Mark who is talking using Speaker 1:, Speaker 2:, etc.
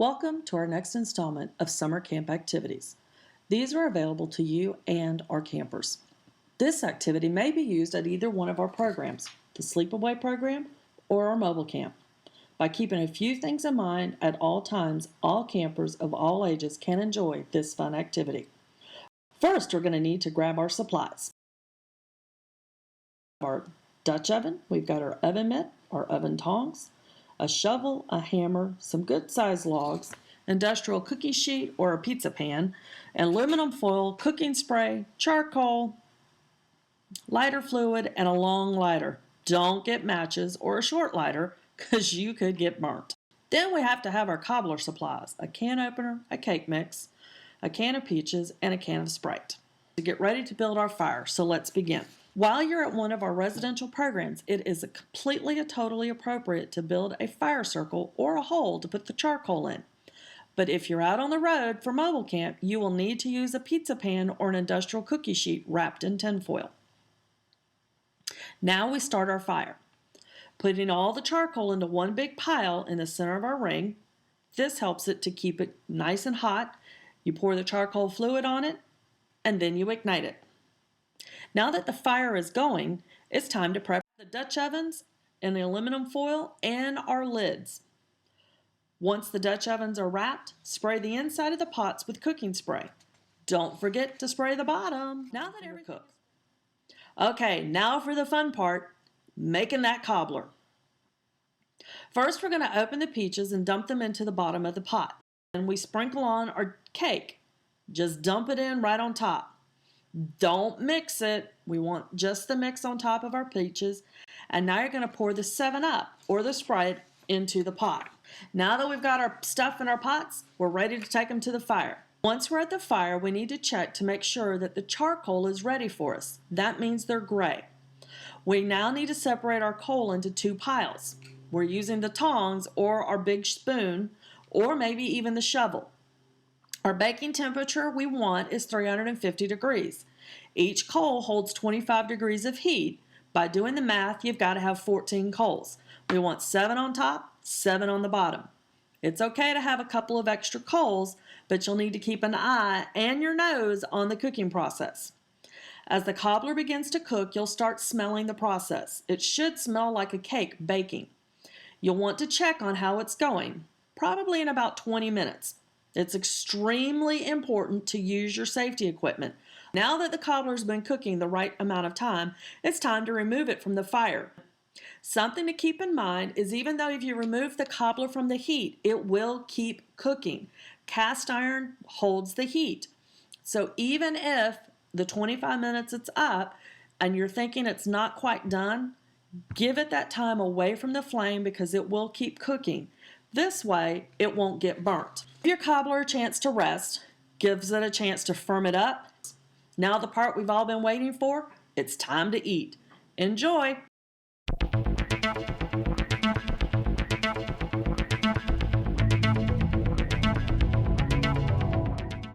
Speaker 1: Welcome to our next installment of summer camp activities. These are available to you and our campers. This activity may be used at either one of our programs, the Sleepaway program or our mobile camp. By keeping a few things in mind at all times, all campers of all ages can enjoy this fun activity. First, we're going to need to grab our supplies. Our Dutch oven, we've got our oven mitt, our oven tongs, a shovel, a hammer, some good-sized logs, industrial cookie sheet or a pizza pan, aluminum foil, cooking spray, charcoal, lighter fluid, and a long lighter. Don't get matches or a short lighter because you could get burnt. Then we have to have our cobbler supplies, a can opener, a cake mix, a can of peaches, and a can of Sprite to get ready to build our fire. So let's begin. While you're at one of our residential programs, it is completely totally appropriate to build a fire circle or a hole to put the charcoal in. But if you're out on the road for mobile camp, you will need to use a pizza pan or an industrial cookie sheet wrapped in tinfoil. Now we start our fire. Putting all the charcoal into one big pile in the center of our ring. This helps it to keep it nice and hot. You pour the charcoal fluid on it, and then you ignite it. Now that the fire is going, it's time to prep the Dutch ovens and the aluminum foil and our lids. Once the Dutch ovens are wrapped, spray the inside of the pots with cooking spray. Don't forget to spray the bottom. Now that everything cooks. Okay, now for the fun part, making that cobbler. First, we're going to open the peaches and dump them into the bottom of the pot. And we sprinkle on our cake. Just dump it in right on top. Don't mix it. We want just the mix on top of our peaches. And now you're going to pour the 7-Up or the Sprite into the pot. Now that we've got our stuff in our pots, we're ready to take them to the fire. Once we're at the fire, we need to check to make sure that the charcoal is ready for us. That means they're gray. We now need to separate our coal into two piles. We're using the tongs or our big spoon or maybe even the shovel. Our baking temperature we want is 350 degrees. Each coal holds 25 degrees of heat. By doing the math, you've got to have 14 coals. We want 7 on top, 7 on the bottom. It's okay to have a couple of extra coals, but you'll need to keep an eye and your nose on the cooking process. As the cobbler begins to cook, you'll start smelling the process. It should smell like a cake baking. You'll want to check on how it's going, probably in about 20 minutes. It's extremely important to use your safety equipment. Now that the cobbler's been cooking the right amount of time, it's time to remove it from the fire. Something to keep in mind is even though if you remove the cobbler from the heat, it will keep cooking. Cast iron holds the heat. So even if the 25 minutes it's up and you're thinking it's not quite done, give it that time away from the flame because it will keep cooking. This way, it won't get burnt. Give your cobbler a chance to rest, gives it a chance to firm it up. Now the part we've all been waiting for, it's time to eat. Enjoy!